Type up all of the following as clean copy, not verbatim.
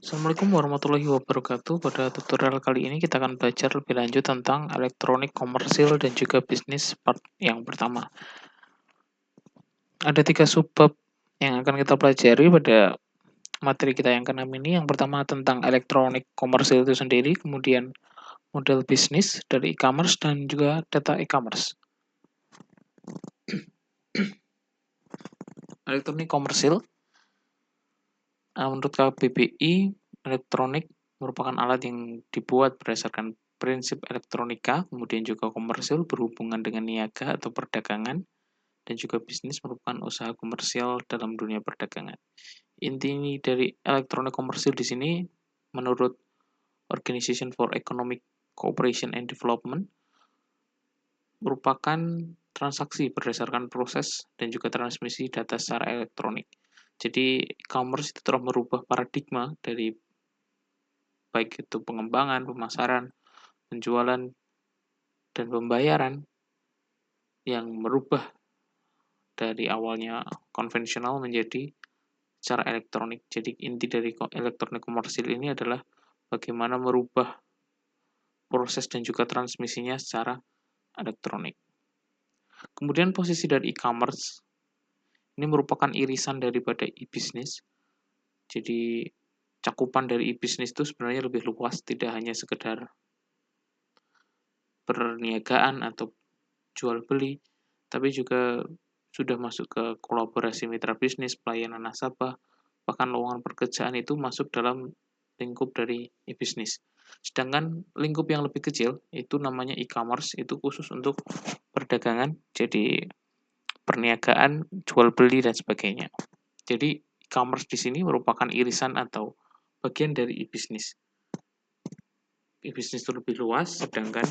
Assalamualaikum warahmatullahi wabarakatuh. Pada tutorial kali ini kita akan belajar lebih lanjut tentang elektronik komersil dan juga bisnis part yang pertama. Ada 3 subbab yang akan kita pelajari pada materi kita yang keenam ini. Yang pertama tentang elektronik komersil itu sendiri, kemudian model bisnis dari e-commerce dan juga data e-commerce. Elektronik komersil, menurut KBBI, elektronik merupakan alat yang dibuat berdasarkan prinsip elektronika, kemudian juga komersil berhubungan dengan niaga atau perdagangan, dan juga bisnis merupakan usaha komersial dalam dunia perdagangan. Inti dari elektronik komersil di sini, menurut Organization for Economic Cooperation and Development, merupakan transaksi berdasarkan proses dan juga transmisi data secara elektronik. Jadi, e-commerce itu telah merubah paradigma dari baik itu pengembangan, pemasaran, penjualan, dan pembayaran yang merubah dari awalnya konvensional menjadi secara elektronik. Jadi inti dari elektronik komersil ini adalah bagaimana merubah proses dan juga transmisinya secara elektronik. Kemudian posisi dari e-commerce ini merupakan irisan daripada e-business. Jadi cakupan dari e-business itu sebenarnya lebih luas, tidak hanya sekedar perniagaan atau jual beli, tapi juga sudah masuk ke kolaborasi mitra bisnis, pelayanan nasabah, bahkan lowongan pekerjaan itu masuk dalam lingkup dari e-business. Sedangkan lingkup yang lebih kecil itu namanya e-commerce, itu khusus untuk perdagangan, jadi perniagaan, jual beli dan sebagainya. Jadi e-commerce di sini merupakan irisan atau bagian dari e-business. E-business itu lebih luas, sedangkan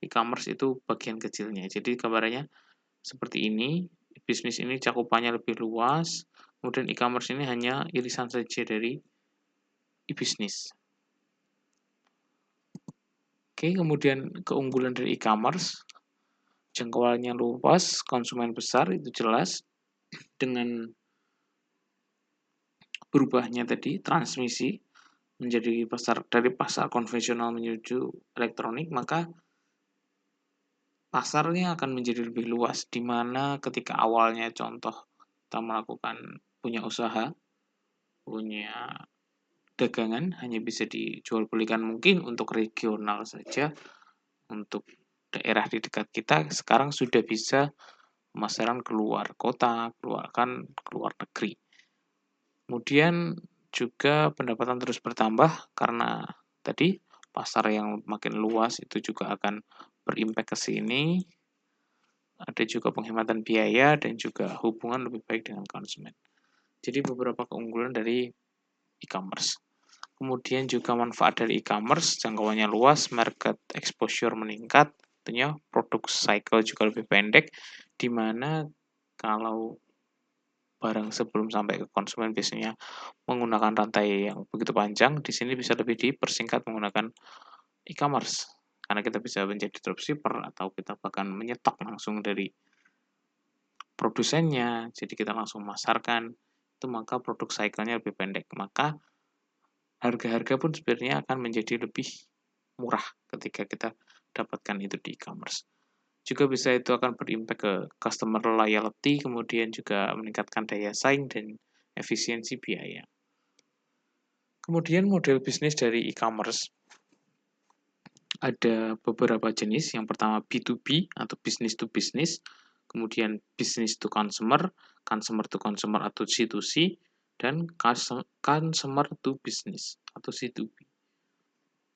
e-commerce itu bagian kecilnya. Jadi gambarannya seperti ini, bisnis ini cakupannya lebih luas, kemudian e-commerce ini hanya irisan saja dari e-business. Oke, kemudian keunggulan dari e-commerce, jangkauannya luas, konsumen besar, itu jelas. Dengan berubahnya tadi transmisi menjadi dari pasar konvensional menuju elektronik, maka pasarnya akan menjadi lebih luas, di mana ketika awalnya contoh kita melakukan punya usaha, punya dagangan hanya bisa dijual belikan mungkin untuk regional saja, untuk daerah di dekat kita, sekarang sudah bisa pemasaran keluar kota, keluar negeri. Kemudian juga pendapatan terus bertambah karena tadi pasar yang makin luas itu juga akan berimpact ke sini. Ada juga penghematan biaya dan juga hubungan lebih baik dengan konsumen. Jadi beberapa keunggulan dari e-commerce. Kemudian juga manfaat dari e-commerce, jangkauannya luas, market exposure meningkat, tentunya produk cycle juga lebih pendek, di mana kalau barang sebelum sampai ke konsumen biasanya menggunakan rantai yang begitu panjang, di sini bisa lebih dipersingkat menggunakan e-commerce. Karena kita bisa menjadi dropshipper atau kita bahkan menyetok langsung dari produsennya, jadi kita langsung memasarkan, itu maka produk cycle-nya lebih pendek. Maka harga-harga pun sebenarnya akan menjadi lebih murah ketika kita dapatkan itu di e-commerce. Juga bisa itu akan berimpact ke customer loyalty, kemudian juga meningkatkan daya saing dan efisiensi biaya. Kemudian model bisnis dari e-commerce ada beberapa jenis. Yang pertama B2B atau business to business, kemudian business to consumer, consumer to consumer atau C2C, dan consumer to business atau C2B.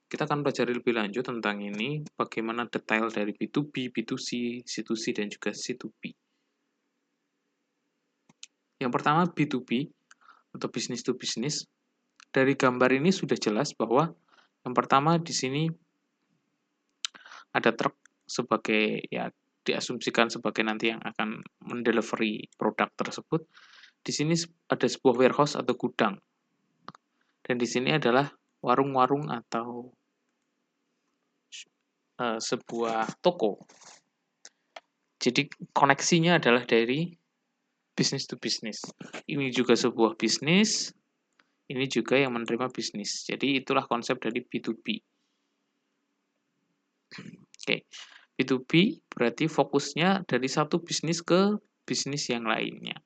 Kita akan pelajari lebih lanjut tentang ini, bagaimana detail dari B2B, B2C, C2C, dan juga C2B. Yang pertama B2B atau business to business. Dari gambar ini sudah jelas bahwa yang pertama di sini ada truk sebagai, ya diasumsikan sebagai nanti yang akan mendelivery produk tersebut. Di sini ada sebuah warehouse atau gudang. Dan di sini adalah warung-warung atau sebuah toko. Jadi koneksinya adalah dari business to business. Ini juga sebuah bisnis ini juga yang menerima bisnis. Jadi itulah konsep dari B2B. Oke, B2B berarti fokusnya dari satu bisnis ke bisnis yang lainnya.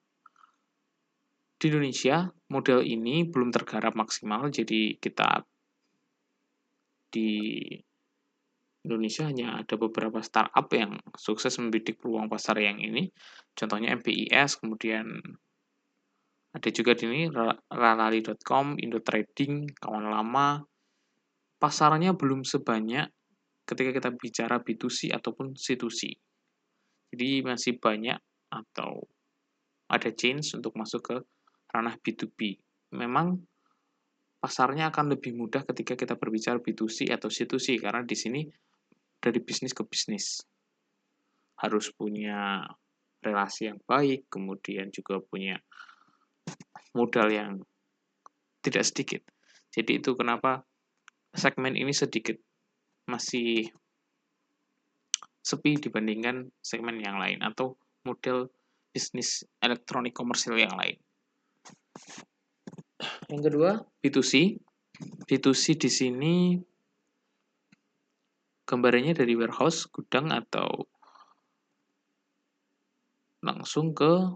Di Indonesia, model ini belum tergarap maksimal, jadi kita di Indonesia hanya ada beberapa startup yang sukses membidik peluang pasar yang ini. Contohnya MBIS, kemudian ada juga di sini Ralali.com, Indotrading, kawan lama. Pasarnya belum sebanyak ketika kita bicara B2C ataupun C2C. Jadi masih banyak atau ada chance untuk masuk ke ranah B2B. Memang pasarnya akan lebih mudah ketika kita berbicara B2C atau C2C karena di sini dari bisnis ke bisnis. Harus punya relasi yang baik, kemudian juga punya modal yang tidak sedikit. Jadi itu kenapa segmen ini sedikit masih sepi dibandingkan segmen yang lain atau model bisnis elektronik komersil yang lain. Yang kedua, B2C. B2C di sini gambarannya dari warehouse, gudang, atau langsung ke,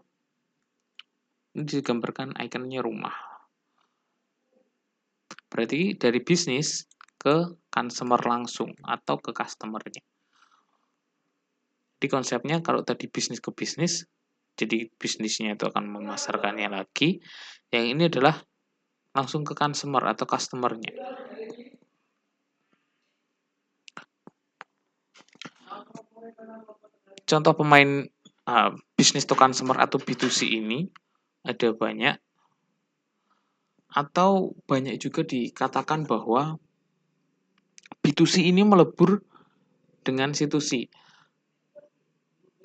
ini digambarkan ikonnya rumah. Berarti dari bisnis ke consumer langsung atau ke customer-nya. Di konsepnya kalau tadi bisnis ke bisnis, jadi bisnisnya itu akan memasarkannya lagi. Yang ini adalah langsung ke consumer atau customer-nya. Contoh pemain bisnis to consumer atau B2C ini ada banyak, atau banyak juga dikatakan bahwa B2C ini melebur dengan C2C.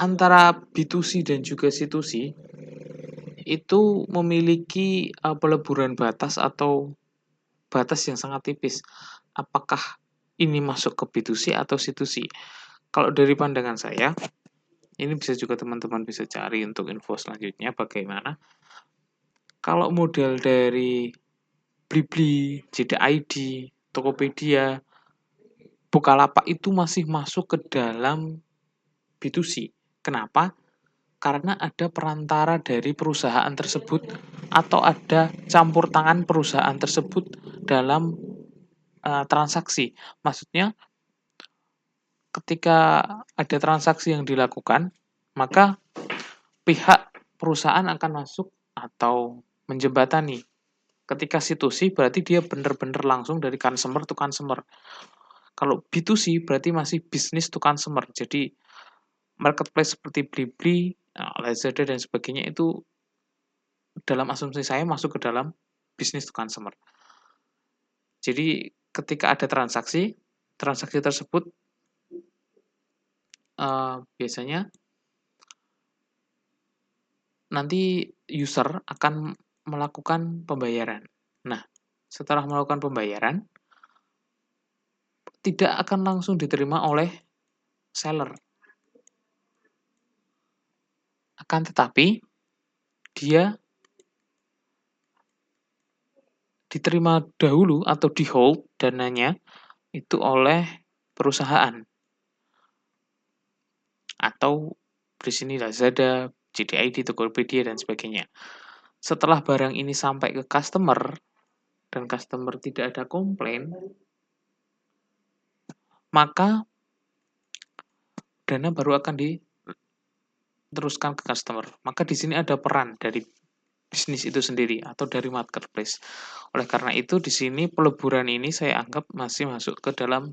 Antara B2C dan juga C2C itu memiliki peleburan batas atau batas yang sangat tipis. Apakah ini masuk ke B2C atau C2C? Kalau dari pandangan saya, ini bisa juga teman-teman bisa cari untuk info selanjutnya bagaimana. Kalau model dari Blibli, JDID, Tokopedia, Bukalapak itu masih masuk ke dalam B2C. Kenapa? Karena ada perantara dari perusahaan tersebut atau ada campur tangan perusahaan tersebut dalam transaksi. Maksudnya ketika ada transaksi yang dilakukan, maka pihak perusahaan akan masuk atau menjembatani. Ketika C2C berarti dia benar-benar langsung dari consumer to consumer. Kalau B2C berarti masih business to consumer. Jadi marketplace seperti Blibli, Lazada dan sebagainya itu dalam asumsi saya masuk ke dalam business to consumer. Jadi ketika ada transaksi tersebut biasanya nanti user akan melakukan pembayaran. Nah, setelah melakukan pembayaran, tidak akan langsung diterima oleh seller. Akan tetapi, dia diterima dahulu atau di hold dananya itu oleh perusahaan. Atau di sini Lazada, JDID, Tokopedia, dan sebagainya. Setelah barang ini sampai ke customer, dan customer tidak ada komplain, maka dana baru akan diteruskan ke customer. Maka di sini ada peran dari bisnis itu sendiri atau dari marketplace. Oleh karena itu di sini peleburan ini saya anggap masih masuk ke dalam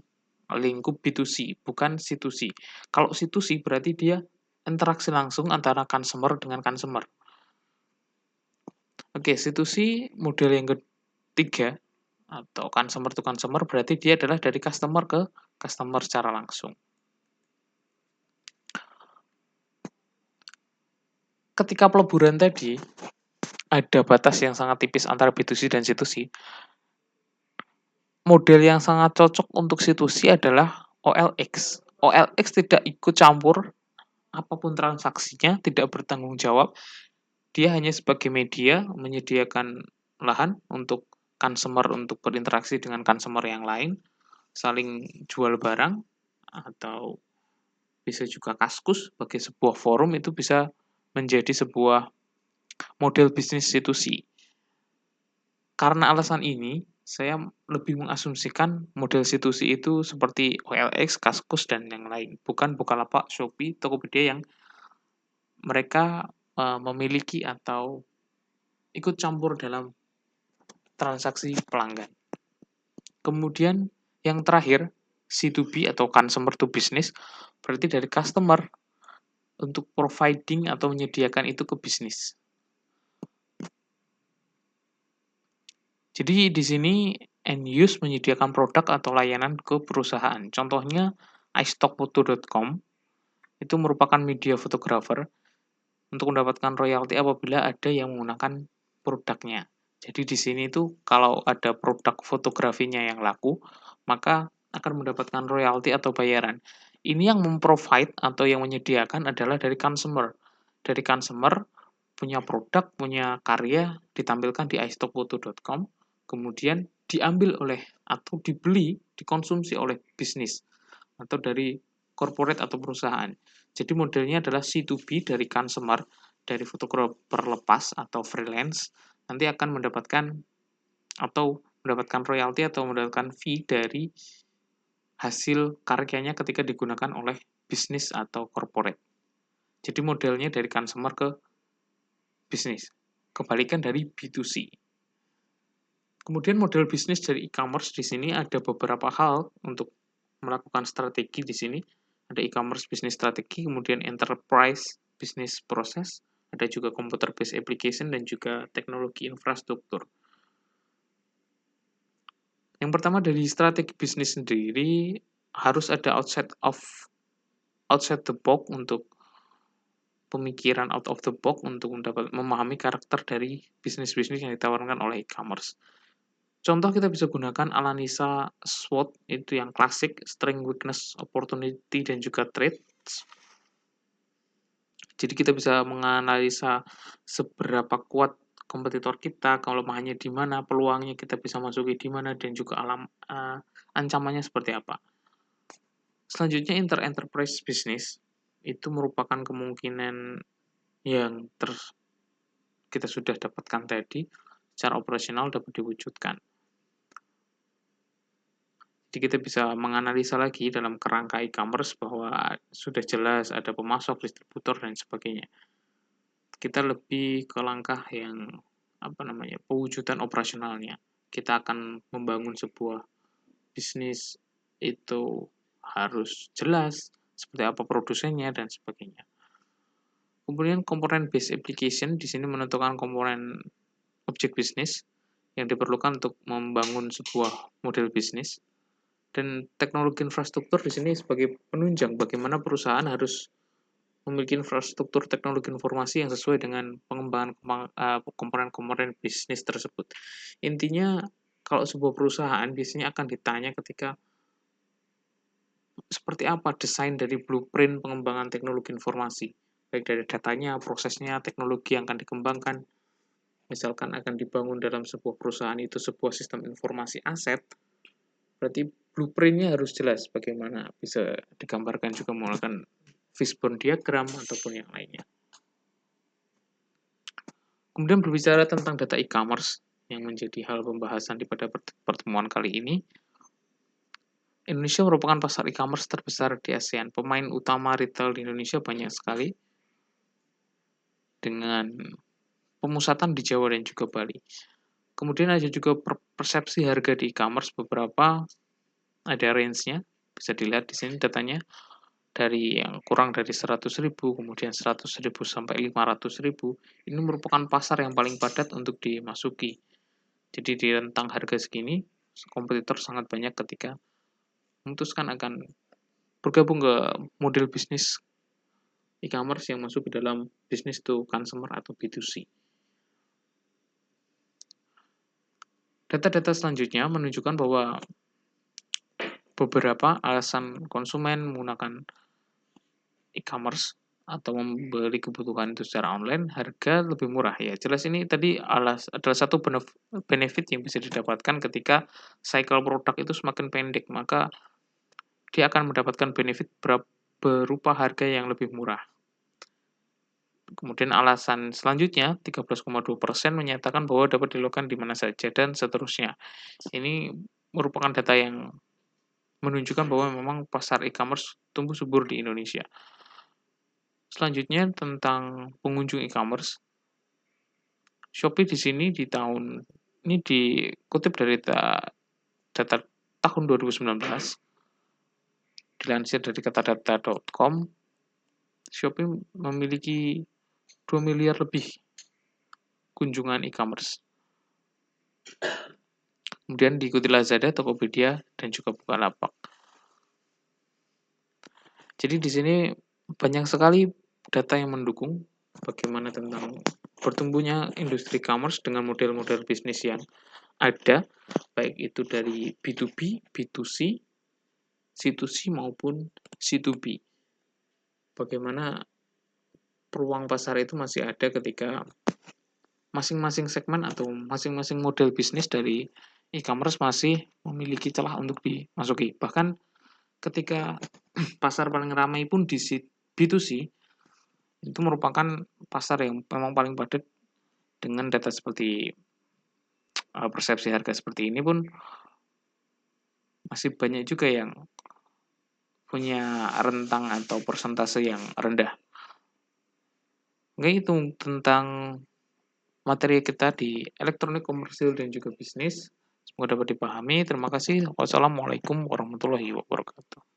lingkup B2C, bukan C2C. Kalau C2C berarti dia interaksi langsung antara consumer dengan consumer. Oke, C2C model yang ketiga atau consumer to consumer berarti dia adalah dari customer ke customer secara langsung. Ketika peleburan tadi ada batas yang sangat tipis antara B2C dan C2C. Model yang sangat cocok untuk C2C adalah OLX. OLX tidak ikut campur apapun transaksinya, tidak bertanggung jawab. Dia hanya sebagai media menyediakan lahan untuk consumer untuk berinteraksi dengan consumer yang lain, saling jual barang, atau bisa juga Kaskus sebagai sebuah forum itu bisa menjadi sebuah model bisnis institusi. Karena alasan ini, saya lebih mengasumsikan model institusi itu seperti OLX, Kaskus, dan yang lain. Bukan Bukalapak, Shopee, Tokopedia yang mereka memiliki atau ikut campur dalam transaksi pelanggan. Kemudian yang terakhir, C2B atau consumer to business, berarti dari customer untuk providing atau menyediakan itu ke bisnis. Jadi di sini end use menyediakan produk atau layanan ke perusahaan. Contohnya iStockfoto.com itu merupakan media fotografer untuk mendapatkan royalti apabila ada yang menggunakan produknya. Jadi di sini tuh kalau ada produk fotografinya yang laku, maka akan mendapatkan royalti atau bayaran. Ini yang memprovide atau yang menyediakan adalah dari consumer. Dari consumer punya produk, punya karya ditampilkan di iStockfoto.com, kemudian diambil oleh atau dibeli, dikonsumsi oleh bisnis atau dari corporate atau perusahaan. Jadi modelnya adalah C2B dari consumer, dari fotografer lepas atau freelance, nanti akan mendapatkan royalti atau mendapatkan fee dari hasil karyanya ketika digunakan oleh bisnis atau corporate. Jadi modelnya dari consumer ke bisnis. Kebalikan dari B2C. Kemudian model bisnis dari e-commerce di sini ada beberapa hal untuk melakukan strategi di sini. Ada e-commerce bisnis strategi, kemudian enterprise bisnis proses, ada juga computer based application dan juga teknologi infrastruktur. Yang pertama dari strategi bisnis sendiri harus ada outside the box untuk pemikiran out of the box untuk memahami karakter dari bisnis-bisnis yang ditawarkan oleh e-commerce. Contoh kita bisa gunakan analisa SWOT itu yang klasik, strength, weakness, opportunity, dan juga threats. Jadi kita bisa menganalisa seberapa kuat kompetitor kita, kelemahannya di mana, peluangnya kita bisa masuki di mana, dan juga ancamannya seperti apa. Selanjutnya enterprise business itu merupakan kemungkinan yang kita sudah dapatkan tadi, secara operasional dapat diwujudkan. Jadi kita bisa menganalisa lagi dalam kerangka e-commerce bahwa sudah jelas ada pemasok, distributor, dan sebagainya. Kita lebih ke langkah yang pewujudan operasionalnya. Kita akan membangun sebuah bisnis itu harus jelas seperti apa produsennya dan sebagainya. Kemudian komponen based application di sini menentukan komponen objek bisnis yang diperlukan untuk membangun sebuah model bisnis. Dan teknologi infrastruktur di sini sebagai penunjang bagaimana perusahaan harus memiliki infrastruktur teknologi informasi yang sesuai dengan pengembangan komponen-komponen bisnis tersebut. Intinya, kalau sebuah perusahaan biasanya akan ditanya ketika seperti apa desain dari blueprint pengembangan teknologi informasi, baik dari datanya, prosesnya, teknologi yang akan dikembangkan. Misalkan akan dibangun dalam sebuah perusahaan itu sebuah sistem informasi aset, berarti blueprint-nya harus jelas bagaimana bisa digambarkan juga menggunakan fishbone diagram ataupun yang lainnya. Kemudian berbicara tentang data e-commerce yang menjadi hal pembahasan di pada pertemuan kali ini. Indonesia merupakan pasar e-commerce terbesar di ASEAN. Pemain utama retail di Indonesia banyak sekali dengan pemusatan di Jawa dan juga Bali. Kemudian ada juga persepsi harga di e-commerce, beberapa ada range-nya, bisa dilihat di sini datanya dari yang kurang dari 100.000, kemudian 100.000 sampai 500.000. Ini merupakan pasar yang paling padat untuk dimasuki. Jadi di rentang harga segini, kompetitor sangat banyak ketika memutuskan akan bergabung ke model bisnis e-commerce yang masuk ke dalam bisnis to consumer atau B2C. Data-data selanjutnya menunjukkan bahwa beberapa alasan konsumen menggunakan e-commerce atau membeli kebutuhan itu secara online, harga lebih murah ya. Jelas ini tadi adalah satu benefit yang bisa didapatkan ketika cycle produk itu semakin pendek, maka dia akan mendapatkan benefit berupa harga yang lebih murah. Kemudian alasan selanjutnya, 13,2% menyatakan bahwa dapat dilakukan di mana saja, dan seterusnya. Ini merupakan data yang menunjukkan bahwa memang pasar e-commerce tumbuh subur di Indonesia. Selanjutnya tentang pengunjung e-commerce, Shopee di sini di tahun ini dikutip dari data tahun 2019, dilansir dari katadata.com, Shopee memiliki 2 miliar lebih kunjungan e-commerce. Kemudian diikuti Lazada, Tokopedia, dan juga Bukalapak. Jadi di sini banyak sekali data yang mendukung bagaimana tentang bertumbuhnya industri e-commerce dengan model-model bisnis yang ada, baik itu dari B2B, B2C, C2C maupun C2B. Bagaimana peluang pasar itu masih ada ketika masing-masing segmen atau masing-masing model bisnis dari e-commerce masih memiliki celah untuk dimasuki. Bahkan ketika pasar paling ramai pun di B2C, itu merupakan pasar yang memang paling padat dengan data seperti persepsi harga seperti ini pun masih banyak juga yang punya rentang atau persentase yang rendah. Oke, itu tentang materi kita di elektronik komersil dan juga bisnis. Semoga dapat dipahami. Terima kasih. Wassalamualaikum warahmatullahi wabarakatuh.